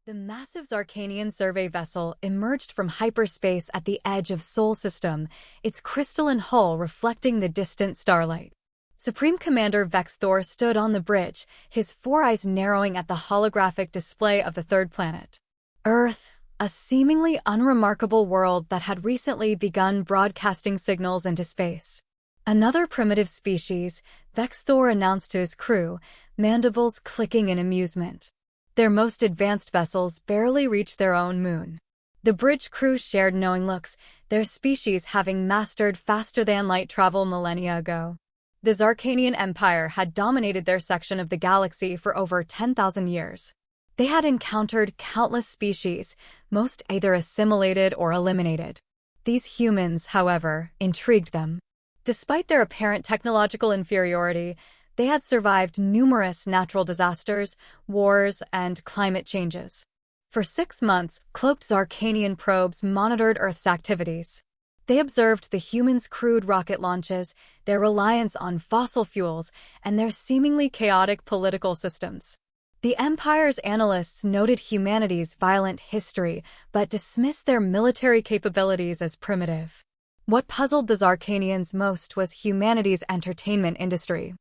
The massive Zarkanian survey vessel emerged from hyperspace at the edge of Sol system, its crystalline hull reflecting the distant starlight. Supreme Commander Vexthor stood on the bridge, his four eyes narrowing at the holographic display of the third planet. Earth, a seemingly unremarkable world that had recently begun broadcasting signals into space. Another primitive species, Vexthor announced to his crew, mandibles clicking in amusement. Their most advanced vessels barely reached their own moon. The bridge crew shared knowing looks, their species having mastered faster-than-light travel millennia ago. The Zarkanian Empire had dominated their section of the galaxy for over 10,000 years. They had encountered countless species, most either assimilated or eliminated. These humans, however, intrigued them. Despite their apparent technological inferiority, they had survived numerous natural disasters, wars, and climate changes. For 6 months, cloaked Zarkanian probes monitored Earth's activities. They observed the humans' crude rocket launches, their reliance on fossil fuels, and their seemingly chaotic political systems. The Empire's analysts noted humanity's violent history, but dismissed their military capabilities as primitive. What puzzled the Zarkanians most was humanity's entertainment industry.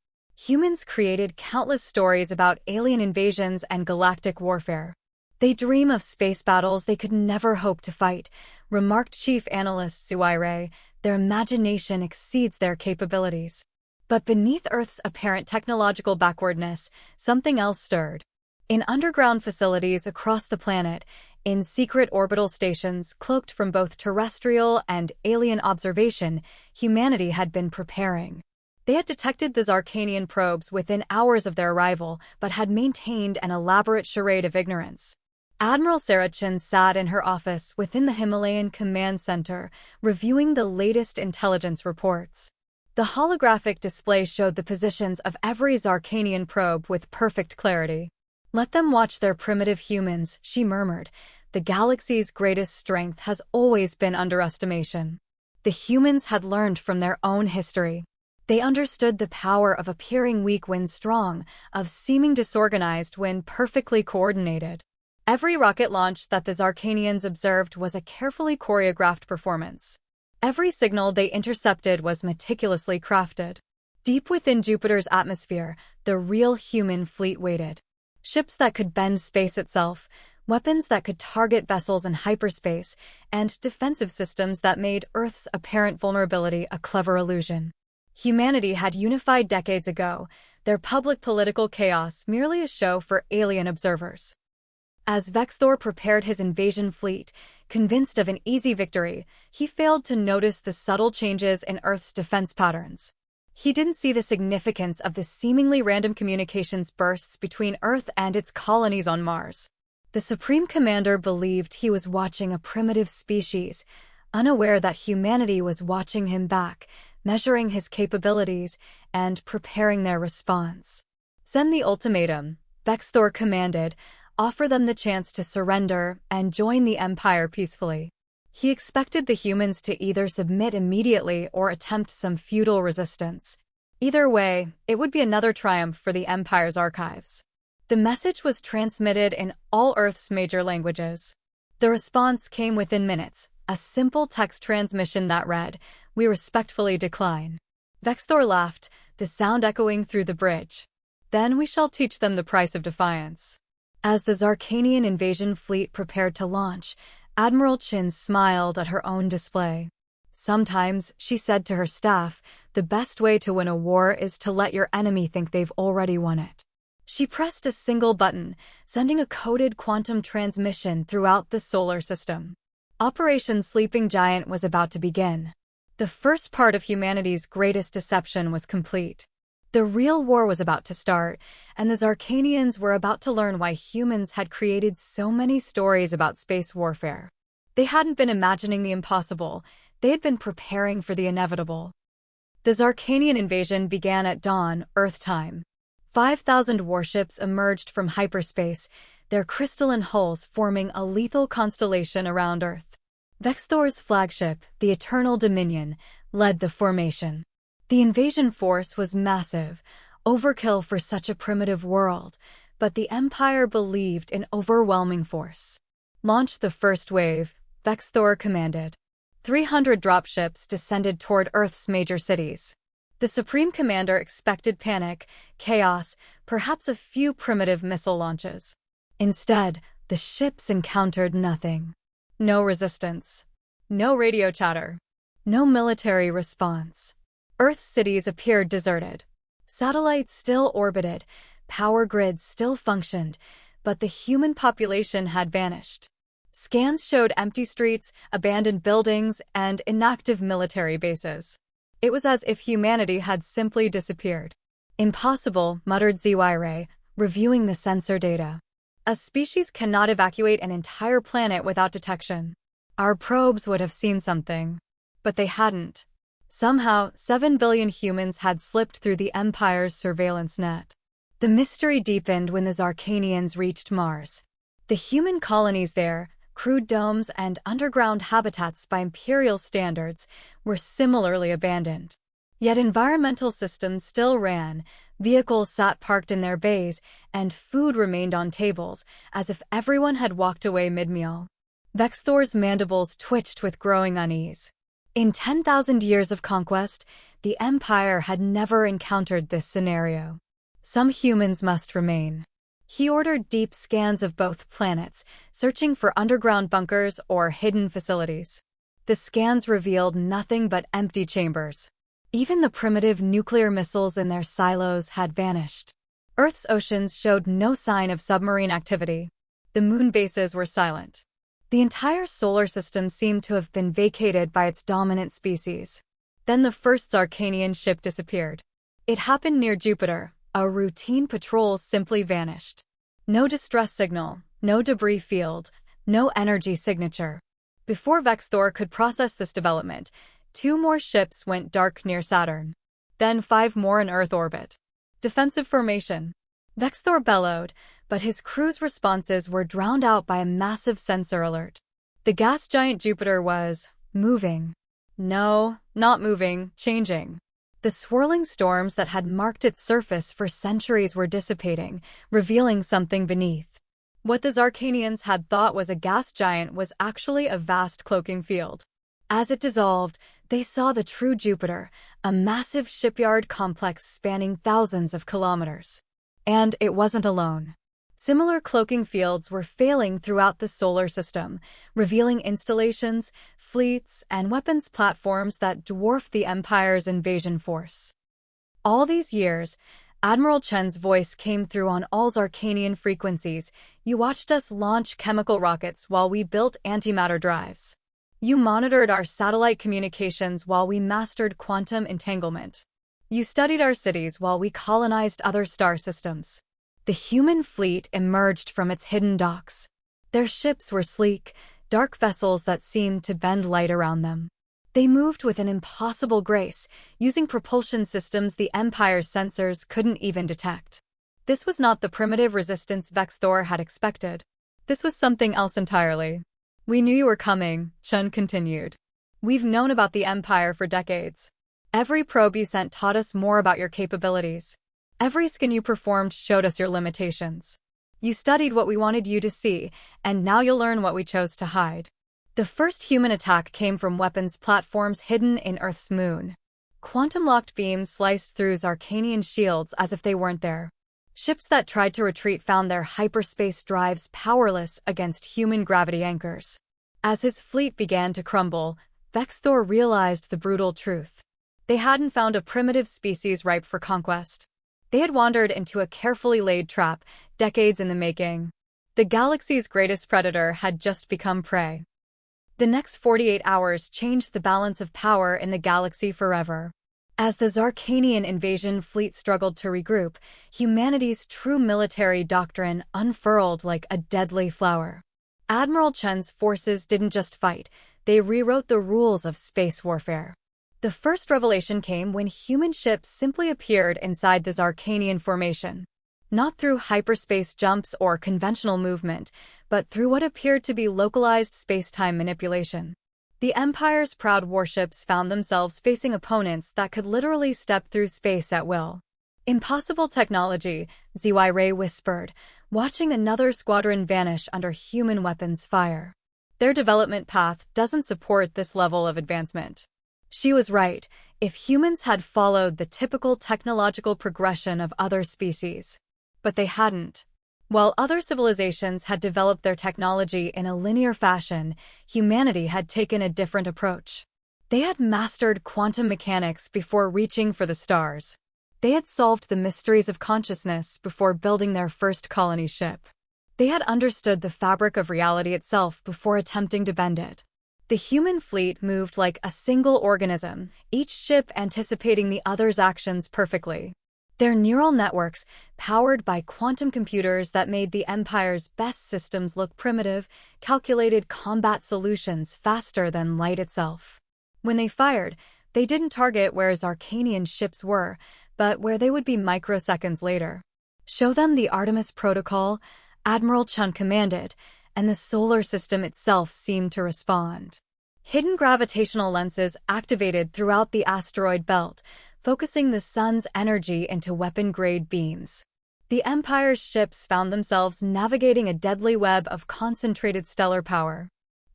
Humans created countless stories about alien invasions and galactic warfare. They dream of space battles they could never hope to fight, remarked Chief Analyst Suire. Their imagination exceeds their capabilities. But beneath Earth's apparent technological backwardness, something else stirred. In underground facilities across the planet, in secret orbital stations cloaked from both terrestrial and alien observation, humanity had been preparing. They had detected the Zarkanian probes within hours of their arrival, but had maintained an elaborate charade of ignorance. Admiral Sarachin sat in her office within the Himalayan Command Center, reviewing the latest intelligence reports. The holographic display showed the positions of every Zarkanian probe with perfect clarity. "Let them watch their primitive humans," she murmured. "The galaxy's greatest strength has always been underestimation." The humans had learned from their own history. They understood the power of appearing weak when strong, of seeming disorganized when perfectly coordinated. Every rocket launch that the Zarkanians observed was a carefully choreographed performance. Every signal they intercepted was meticulously crafted. Deep within Jupiter's atmosphere, the real human fleet waited. Ships that could bend space itself, weapons that could target vessels in hyperspace, and defensive systems that made Earth's apparent vulnerability a clever illusion. Humanity had unified decades ago, their public political chaos merely a show for alien observers. As Vexthor prepared his invasion fleet, convinced of an easy victory, he failed to notice the subtle changes in Earth's defense patterns. He didn't see the significance of the seemingly random communications bursts between Earth and its colonies on Mars. The Supreme Commander believed he was watching a primitive species, unaware that humanity was watching him back, measuring his capabilities, and preparing their response. "Send the ultimatum," Vexthor commanded, "offer them the chance to surrender and join the Empire peacefully." He expected the humans to either submit immediately or attempt some futile resistance. Either way, it would be another triumph for the Empire's archives. The message was transmitted in all Earth's major languages. The response came within minutes, a simple text transmission that read, "We respectfully decline." Vexthor laughed, the sound echoing through the bridge. "Then we shall teach them the price of defiance." As the Zarkanian invasion fleet prepared to launch, Admiral Chin smiled at her own display. "Sometimes," she said to her staff, "the best way to win a war is to let your enemy think they've already won it." She pressed a single button, sending a coded quantum transmission throughout the solar system. Operation Sleeping Giant was about to begin. The first part of humanity's greatest deception was complete. The real war was about to start, and the Zarkanians were about to learn why humans had created so many stories about space warfare. They hadn't been imagining the impossible, they had been preparing for the inevitable. The Zarkanian invasion began at dawn, Earth time. 5,000 warships emerged from hyperspace, their crystalline hulls forming a lethal constellation around Earth. Vexthor's flagship, the Eternal Dominion, led the formation. The invasion force was massive, overkill for such a primitive world, But the Empire believed in overwhelming force. Launch the first wave, Vexthor commanded. 300 dropships descended toward Earth's major cities. The Supreme Commander expected panic, chaos, perhaps a few primitive missile launches. Instead, the ships encountered nothing. No resistance. No radio chatter. No military response. Earth's cities appeared deserted. Satellites still orbited, power grids still functioned, but the human population had vanished. Scans showed empty streets, abandoned buildings, and inactive military bases. It was as if humanity had simply disappeared. Impossible, muttered Zyre, reviewing the sensor data. A species cannot evacuate an entire planet without detection. Our probes would have seen something. But they hadn't. Somehow, 7 billion humans had slipped through the Empire's surveillance net. The mystery deepened when the Zarkanians reached Mars. The human colonies there, crude domes and underground habitats by Imperial standards, were similarly abandoned. Yet environmental systems still ran, vehicles sat parked in their bays, and food remained on tables, as if everyone had walked away mid-meal. Vexthor's mandibles twitched with growing unease. In 10,000 years of conquest, the Empire had never encountered this scenario. Some humans must remain. He ordered deep scans of both planets, searching for underground bunkers or hidden facilities. The scans revealed nothing but empty chambers. Even the primitive nuclear missiles in their silos had vanished. Earth's oceans showed no sign of submarine activity. The moon bases were silent. The entire solar system seemed to have been vacated by its dominant species. Then the first Zarkanian ship disappeared. It happened near Jupiter. A routine patrol simply vanished. No distress signal, no debris field, no energy signature. Before Vexthor could process this development, 2 more ships went dark near Saturn. Then 5 more in Earth orbit. Defensive formation. Vexthor bellowed, but his crew's responses were drowned out by a massive sensor alert. The gas giant Jupiter was moving. No, not moving, changing. The swirling storms that had marked its surface for centuries were dissipating, revealing something beneath. What the Zarkanians had thought was a gas giant was actually a vast cloaking field. As it dissolved, they saw the true Jupiter, a massive shipyard complex spanning thousands of kilometers. And it wasn't alone. Similar cloaking fields were failing throughout the solar system, revealing installations, fleets, and weapons platforms that dwarfed the Empire's invasion force. All these years, Admiral Chen's voice came through on all Zarkanian frequencies. You watched us launch chemical rockets while we built antimatter drives. You monitored our satellite communications while we mastered quantum entanglement. You studied our cities while we colonized other star systems. The human fleet emerged from its hidden docks. Their ships were sleek, dark vessels that seemed to bend light around them. They moved with an impossible grace, using propulsion systems the Empire's sensors couldn't even detect. This was not the primitive resistance Vexthor had expected. This was something else entirely. We knew you were coming, Chen continued. We've known about the Empire for decades. Every probe you sent taught us more about your capabilities. Every scan you performed showed us your limitations. You studied what we wanted you to see, and now you'll learn what we chose to hide. The first human attack came from weapons platforms hidden in Earth's moon. Quantum-locked beams sliced through Zarkanian shields as if they weren't there. Ships that tried to retreat found their hyperspace drives powerless against human gravity anchors. As his fleet began to crumble, Vexthor realized the brutal truth. They hadn't found a primitive species ripe for conquest. They had wandered into a carefully laid trap, decades in the making. The galaxy's greatest predator had just become prey. The next 48 hours changed the balance of power in the galaxy forever. As the Zarkanian invasion fleet struggled to regroup, humanity's true military doctrine unfurled like a deadly flower. Admiral Chen's forces didn't just fight, they rewrote the rules of space warfare. The first revelation came when human ships simply appeared inside the Zarkanian formation. Not through hyperspace jumps or conventional movement, but through what appeared to be localized space-time manipulation. The Empire's proud warships found themselves facing opponents that could literally step through space at will. Impossible technology, ZY Ray whispered, watching another squadron vanish under human weapons fire. Their development path doesn't support this level of advancement. She was right, if humans had followed the typical technological progression of other species. But they hadn't. While other civilizations had developed their technology in a linear fashion, humanity had taken a different approach. They had mastered quantum mechanics before reaching for the stars. They had solved the mysteries of consciousness before building their first colony ship. They had understood the fabric of reality itself before attempting to bend it. The human fleet moved like a single organism, each ship anticipating the other's actions perfectly. Their neural networks, powered by quantum computers that made the Empire's best systems look primitive, calculated combat solutions faster than light itself. When they fired, they didn't target where Zarkanian ships were, but where they would be microseconds later. Show them the Artemis Protocol, Admiral Chun commanded, and the solar system itself seemed to respond. Hidden gravitational lenses activated throughout the asteroid belt, focusing the sun's energy into weapon-grade beams. The Empire's ships found themselves navigating a deadly web of concentrated stellar power.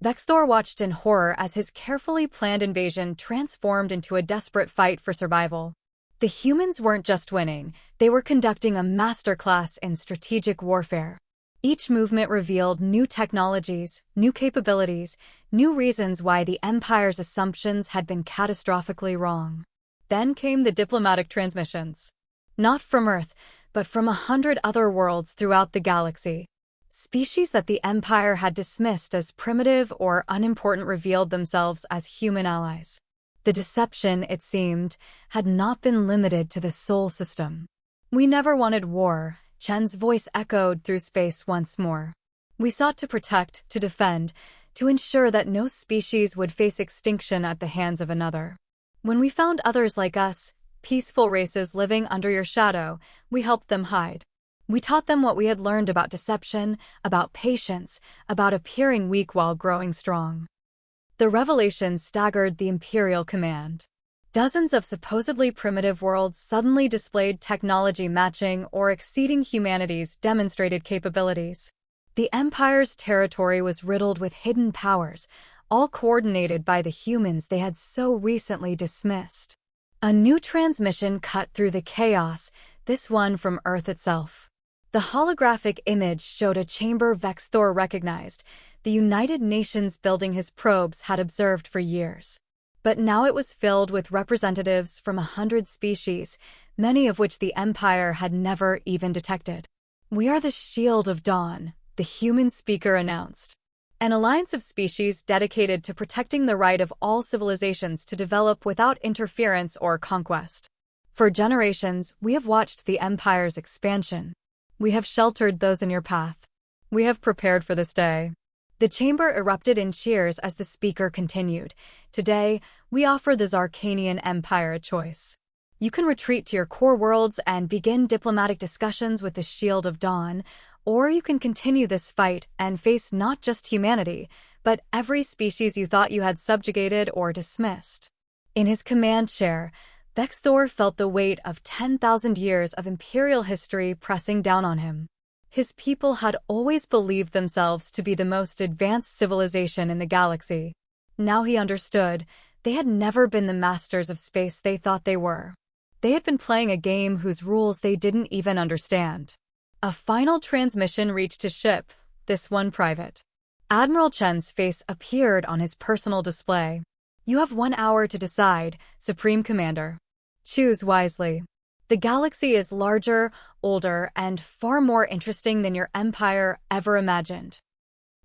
Vexthor watched in horror as his carefully planned invasion transformed into a desperate fight for survival. The humans weren't just winning, they were conducting a masterclass in strategic warfare. Each movement revealed new technologies, new capabilities, new reasons why the Empire's assumptions had been catastrophically wrong. Then came the diplomatic transmissions. Not from Earth, but from 100 other worlds throughout the galaxy. Species that the Empire had dismissed as primitive or unimportant revealed themselves as human allies. The deception, it seemed, had not been limited to the Sol system. We never wanted war, Chen's voice echoed through space once more. We sought to protect, to defend, to ensure that no species would face extinction at the hands of another. When we found others like us, peaceful races living under your shadow, we helped them hide. We taught them what we had learned about deception, about patience, about appearing weak while growing strong. The revelation staggered the Imperial command. Dozens of supposedly primitive worlds suddenly displayed technology matching or exceeding humanity's demonstrated capabilities. The Empire's territory was riddled with hidden powers, all coordinated by the humans they had so recently dismissed. A new transmission cut through the chaos, this one from Earth itself. The holographic image showed a chamber Vexthor recognized, the United Nations building his probes had observed for years. But now it was filled with representatives from 100 species, many of which the Empire had never even detected. "We are the Shield of Dawn," the human speaker announced. An alliance of species dedicated to protecting the right of all civilizations to develop without interference or conquest. For generations, we have watched the Empire's expansion. We have sheltered those in your path. We have prepared for this day. The chamber erupted in cheers as the speaker continued. Today, we offer the Zarkanian Empire a choice. You can retreat to your core worlds and begin diplomatic discussions with the Shield of Dawn, or you can continue this fight and face not just humanity, but every species you thought you had subjugated or dismissed. In his command chair, Vexthor felt the weight of 10,000 years of imperial history pressing down on him. His people had always believed themselves to be the most advanced civilization in the galaxy. Now he understood, they had never been the masters of space they thought they were. They had been playing a game whose rules they didn't even understand. A final transmission reached his ship, this one private. Admiral Chen's face appeared on his personal display. "You have 1 hour to decide, Supreme Commander. Choose wisely. The galaxy is larger, older, and far more interesting than your empire ever imagined."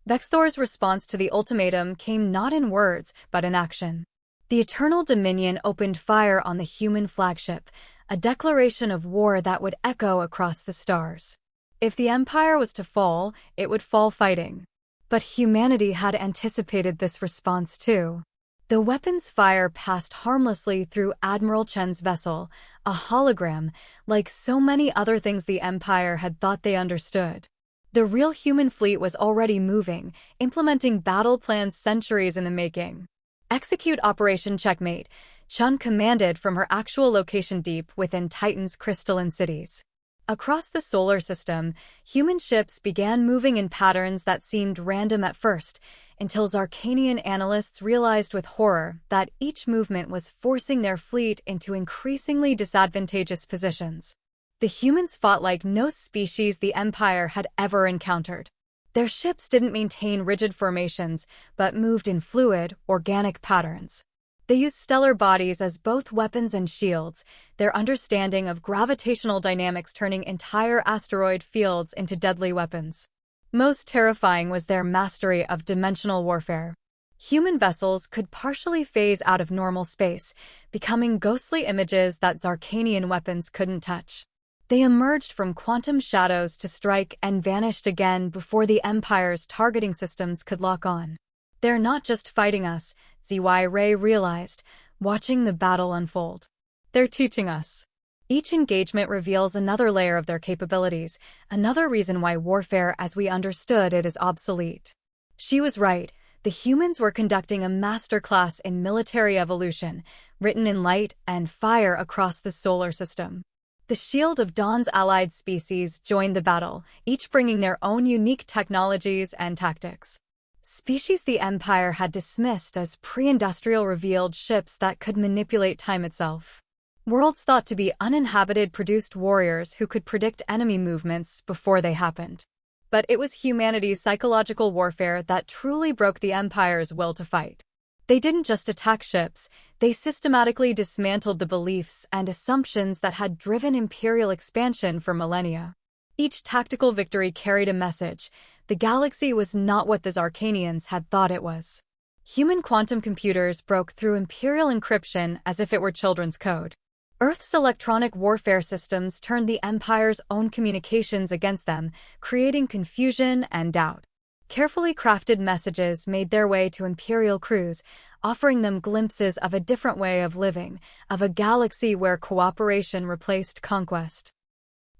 Vexthor's response to the ultimatum came not in words, but in action. The Eternal Dominion opened fire on the human flagship, a declaration of war that would echo across the stars. If the Empire was to fall, it would fall fighting. But humanity had anticipated this response too. The weapon's fire passed harmlessly through Admiral Chen's vessel, a hologram, like so many other things the Empire had thought they understood. The real human fleet was already moving, implementing battle plans centuries in the making. "Execute Operation Checkmate," Chun commanded from her actual location deep within Titan's crystalline cities. Across the solar system, human ships began moving in patterns that seemed random at first, until Zarkanian analysts realized with horror that each movement was forcing their fleet into increasingly disadvantageous positions. The humans fought like no species the Empire had ever encountered. Their ships didn't maintain rigid formations, but moved in fluid, organic patterns. They used stellar bodies as both weapons and shields, their understanding of gravitational dynamics turning entire asteroid fields into deadly weapons. Most terrifying was their mastery of dimensional warfare. Human vessels could partially phase out of normal space, becoming ghostly images that Zarkanian weapons couldn't touch. They emerged from quantum shadows to strike and vanished again before the Empire's targeting systems could lock on. They're not just fighting us, Zy-Ray realized, watching the battle unfold. They're teaching us. Each engagement reveals another layer of their capabilities, another reason why warfare as we understood it is obsolete. She was right. The humans were conducting a masterclass in military evolution, written in light and fire across the solar system. The Shield of Dawn's allied species joined the battle, each bringing their own unique technologies and tactics. Species the Empire had dismissed as pre-industrial revealed ships that could manipulate time itself. Worlds thought to be uninhabited produced warriors who could predict enemy movements before they happened. But it was humanity's psychological warfare that truly broke the Empire's will to fight. They didn't just attack ships, they systematically dismantled the beliefs and assumptions that had driven Imperial expansion for millennia. Each tactical victory carried a message. The galaxy was not what the Zarkanians had thought it was. Human quantum computers broke through Imperial encryption as if it were children's code. Earth's electronic warfare systems turned the Empire's own communications against them, creating confusion and doubt. Carefully crafted messages made their way to Imperial crews, offering them glimpses of a different way of living, of a galaxy where cooperation replaced conquest.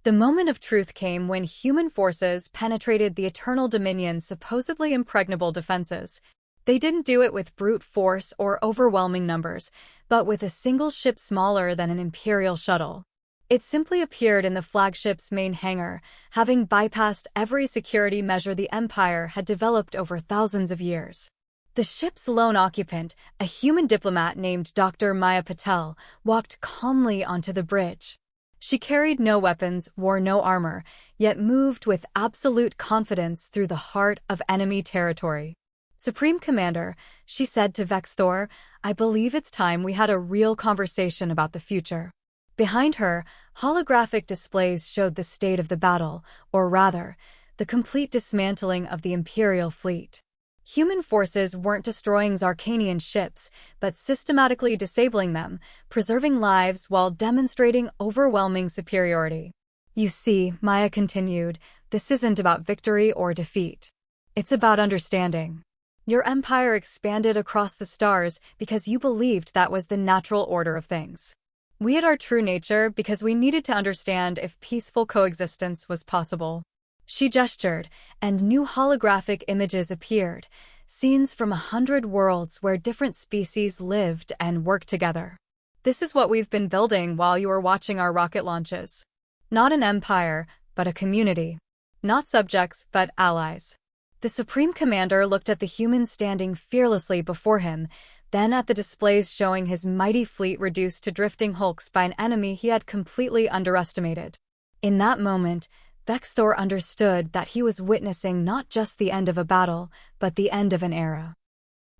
The moment of truth came when human forces penetrated the Eternal Dominion's supposedly impregnable defenses. They didn't do it with brute force or overwhelming numbers, but with a single ship smaller than an Imperial shuttle. It simply appeared in the flagship's main hangar, having bypassed every security measure the Empire had developed over thousands of years. The ship's lone occupant, a human diplomat named Dr. Maya Patel, walked calmly onto the bridge. She carried no weapons, wore no armor, yet moved with absolute confidence through the heart of enemy territory. "Supreme Commander," she said to Vexthor, "I believe it's time we had a real conversation about the future." Behind her, holographic displays showed the state of the battle, or rather, the complete dismantling of the Imperial fleet. Human forces weren't destroying Zarkanian ships, but systematically disabling them, preserving lives while demonstrating overwhelming superiority. "You see," Maya continued, "this isn't about victory or defeat. It's about understanding. Your empire expanded across the stars because you believed that was the natural order of things. We had our true nature because we needed to understand if peaceful coexistence was possible." She gestured, and new holographic images appeared, scenes from 100 worlds where different species lived and worked together. "This is what we've been building while you were watching our rocket launches. Not an empire, but a community. Not subjects, but allies." The Supreme Commander looked at the humans standing fearlessly before him, then at the displays showing his mighty fleet reduced to drifting hulks by an enemy he had completely underestimated. In that moment, Vexthor understood that he was witnessing not just the end of a battle, but the end of an era.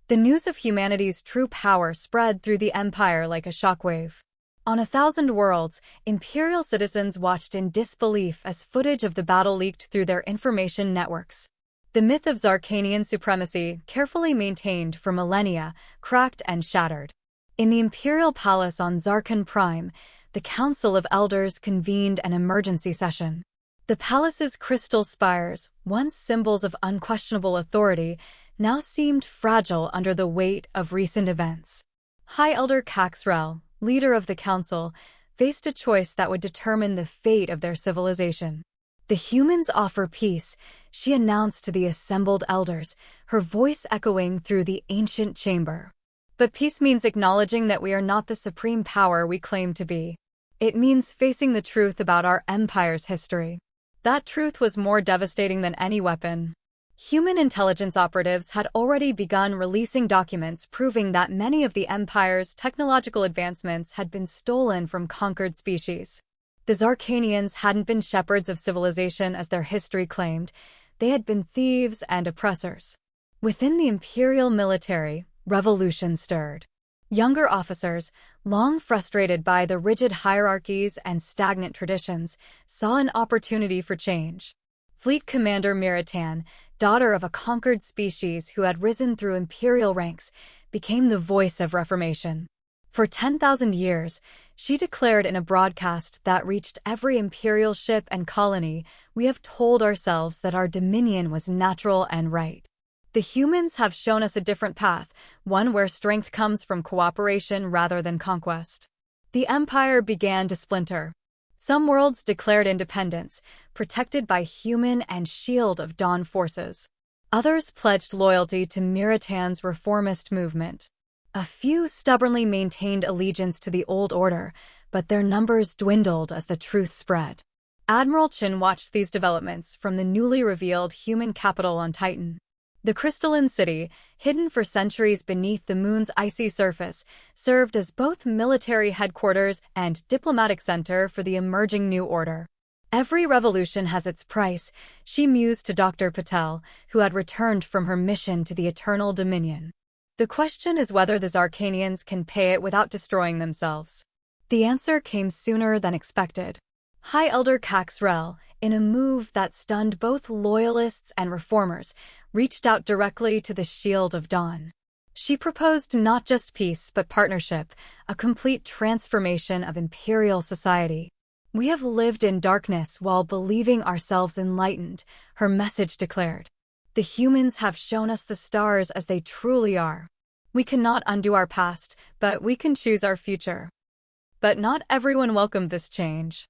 The news of humanity's true power spread through the Empire like a shockwave. On 1,000 worlds, Imperial citizens watched in disbelief as footage of the battle leaked through their information networks. The myth of Zarkanian supremacy, carefully maintained for millennia, cracked and shattered. In the Imperial Palace on Zarkan Prime, the Council of Elders convened an emergency session. The palace's crystal spires, once symbols of unquestionable authority, now seemed fragile under the weight of recent events. High Elder Caxrel, leader of the council, faced a choice that would determine the fate of their civilization. "The humans offer peace," she announced to the assembled elders, her voice echoing through the ancient chamber. But peace means acknowledging that we are not the supreme power we claim to be. It means facing the truth about our empire's history. That truth was more devastating than any weapon. Human intelligence operatives had already begun releasing documents proving that many of the Empire's technological advancements had been stolen from conquered species. The Zarkanians hadn't been shepherds of civilization as their history claimed. They had been thieves and oppressors. Within the Imperial military, revolution stirred. Younger officers, long frustrated by the rigid hierarchies and stagnant traditions, saw an opportunity for change. Fleet Commander Miritan, daughter of a conquered species who had risen through imperial ranks, became the voice of reformation. For 10,000 years, she declared in a broadcast that reached every imperial ship and colony, "We have told ourselves that our dominion was natural and right. The humans have shown us a different path, one where strength comes from cooperation rather than conquest." The Empire began to splinter. Some worlds declared independence, protected by human and Shield of Dawn forces. Others pledged loyalty to Miritan's reformist movement. A few stubbornly maintained allegiance to the old order, but their numbers dwindled as the truth spread. Admiral Chin watched these developments from the newly revealed human capital on Titan. The crystalline city, hidden for centuries beneath the moon's icy surface, served as both military headquarters and diplomatic center for the emerging new order. Every revolution has its price, she mused to Dr. Patel, who had returned from her mission to the Eternal Dominion. The question is whether the Zarkanians can pay it without destroying themselves. The answer came sooner than expected. High Elder Caxrel, in a move that stunned both loyalists and reformers, reached out directly to the Shield of Dawn. She proposed not just peace but partnership, a complete transformation of imperial society. "We have lived in darkness while believing ourselves enlightened," her message declared. "The humans have shown us the stars as they truly are. We cannot undo our past, but we can choose our future." But not everyone welcomed this change.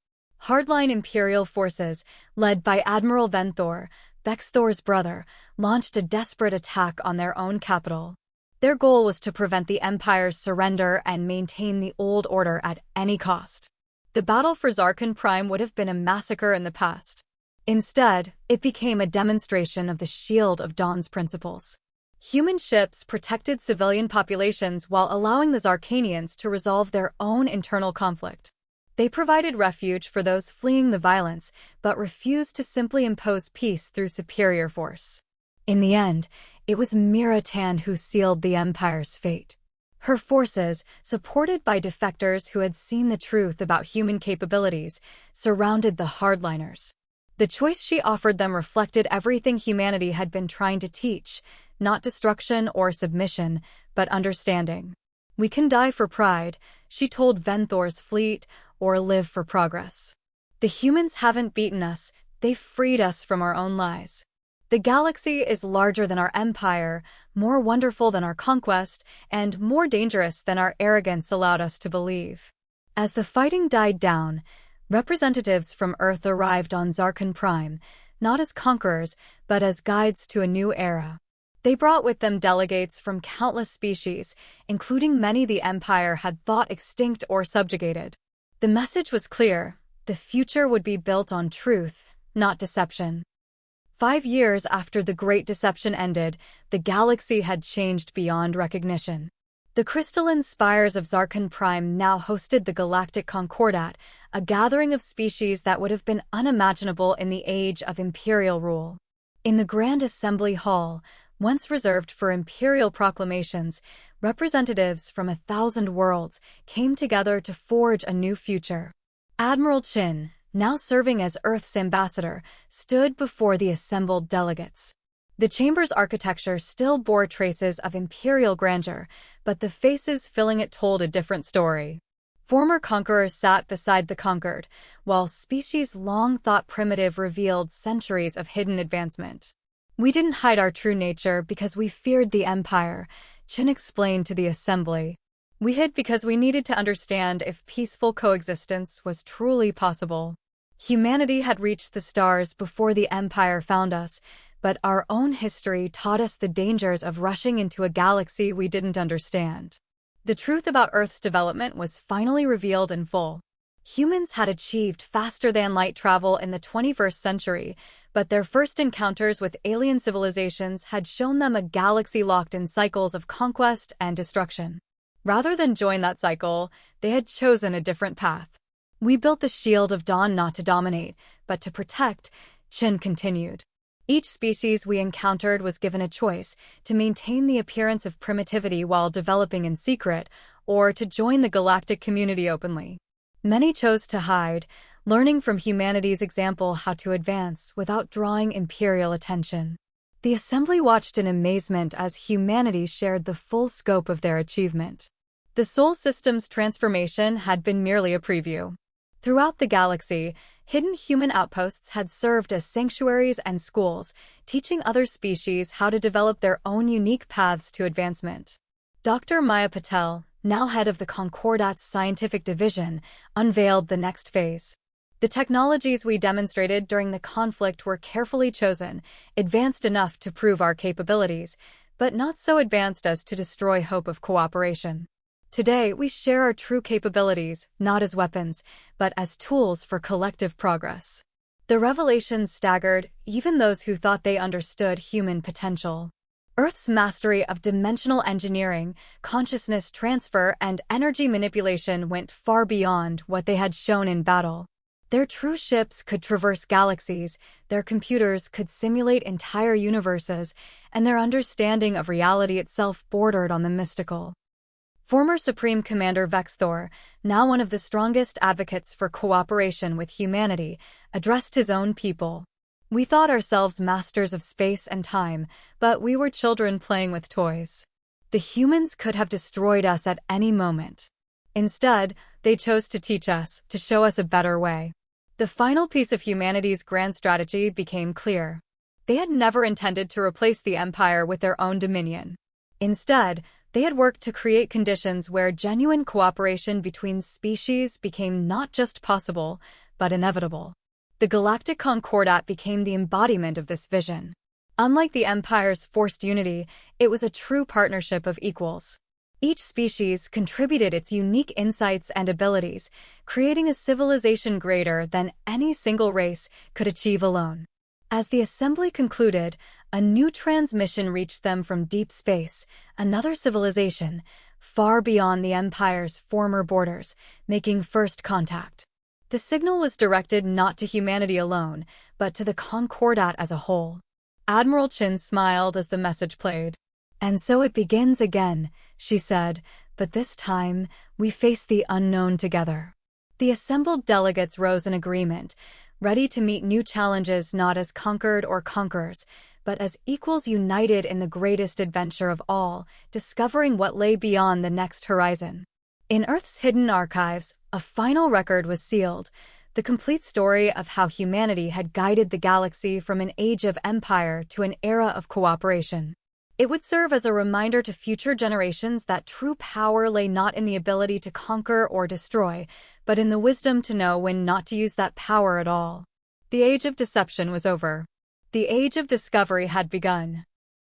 Hardline Imperial forces, led by Admiral Venthor, Vexthor's brother, launched a desperate attack on their own capital. Their goal was to prevent the Empire's surrender and maintain the old order at any cost. The battle for Zarkan Prime would have been a massacre in the past. Instead, it became a demonstration of the Shield of Dawn's principles. Human ships protected civilian populations while allowing the Zarkanians to resolve their own internal conflict. They provided refuge for those fleeing the violence, but refused to simply impose peace through superior force. In the end, it was Miritan who sealed the Empire's fate. Her forces, supported by defectors who had seen the truth about human capabilities, surrounded the hardliners. The choice she offered them reflected everything humanity had been trying to teach, not destruction or submission, but understanding. "We can die for pride," she told Venthor's fleet, "or live for progress. The humans haven't beaten us, they've freed us from our own lies. The galaxy is larger than our empire, more wonderful than our conquest, and more dangerous than our arrogance allowed us to believe." As the fighting died down, representatives from Earth arrived on Zarkan Prime, not as conquerors, but as guides to a new era. They brought with them delegates from countless species, including many the Empire had thought extinct or subjugated. The message was clear: the future would be built on truth, not deception. 5 years after the Great Deception ended, the galaxy had changed beyond recognition. The crystalline spires of Zarkan Prime now hosted the Galactic Concordat, a gathering of species that would have been unimaginable in the age of imperial rule. In the Grand Assembly Hall, once reserved for imperial proclamations, representatives from 1,000 worlds came together to forge a new future. Admiral Chin, now serving as Earth's ambassador, stood before the assembled delegates. The chamber's architecture still bore traces of imperial grandeur, but the faces filling it told a different story. Former conquerors sat beside the conquered, while species long thought primitive revealed centuries of hidden advancement. "We didn't hide our true nature because we feared the Empire," Chin explained to the assembly. "We hid because we needed to understand if peaceful coexistence was truly possible. Humanity had reached the stars before the Empire found us, but our own history taught us the dangers of rushing into a galaxy we didn't understand. The truth about Earth's development was finally revealed in full. Humans had achieved faster-than-light travel in the 21st century, but their first encounters with alien civilizations had shown them a galaxy locked in cycles of conquest and destruction. Rather than join that cycle, they had chosen a different path. "We built the Shield of Dawn not to dominate, but to protect," Chin continued. Each species we encountered was given a choice: to maintain the appearance of primitivity while developing in secret, or to join the galactic community openly. Many chose to hide, learning from humanity's example how to advance without drawing imperial attention. The assembly watched in amazement as humanity shared the full scope of their achievement. The Sol system's transformation had been merely a preview. Throughout the galaxy, hidden human outposts had served as sanctuaries and schools, teaching other species how to develop their own unique paths to advancement. Dr. Maya Patel, now head of the Concordat's scientific division, unveiled the next phase. The technologies we demonstrated during the conflict were carefully chosen, advanced enough to prove our capabilities, but not so advanced as to destroy hope of cooperation. Today, we share our true capabilities, not as weapons, but as tools for collective progress. The revelations staggered even those who thought they understood human potential. Earth's mastery of dimensional engineering, consciousness transfer, and energy manipulation went far beyond what they had shown in battle. Their true ships could traverse galaxies, their computers could simulate entire universes, and their understanding of reality itself bordered on the mystical. Former Supreme Commander Vexthor, now one of the strongest advocates for cooperation with humanity, addressed his own people. "We thought ourselves masters of space and time, but we were children playing with toys. The humans could have destroyed us at any moment. Instead, they chose to teach us, to show us a better way." The final piece of humanity's grand strategy became clear. They had never intended to replace the Empire with their own dominion. Instead, they had worked to create conditions where genuine cooperation between species became not just possible, but inevitable. The Galactic Concordat became the embodiment of this vision. Unlike the Empire's forced unity, it was a true partnership of equals. Each species contributed its unique insights and abilities, creating a civilization greater than any single race could achieve alone. As the assembly concluded, a new transmission reached them from deep space, another civilization, far beyond the Empire's former borders, making first contact. The signal was directed not to humanity alone, but to the Concordat as a whole. Admiral Chin smiled as the message played. "And so it begins again," she said, "but this time, we face the unknown together." The assembled delegates rose in agreement, ready to meet new challenges not as conquered or conquerors, but as equals united in the greatest adventure of all, discovering what lay beyond the next horizon. In Earth's hidden archives, a final record was sealed, the complete story of how humanity had guided the galaxy from an age of empire to an era of cooperation. It would serve as a reminder to future generations that true power lay not in the ability to conquer or destroy, but in the wisdom to know when not to use that power at all. The age of deception was over. The age of discovery had begun.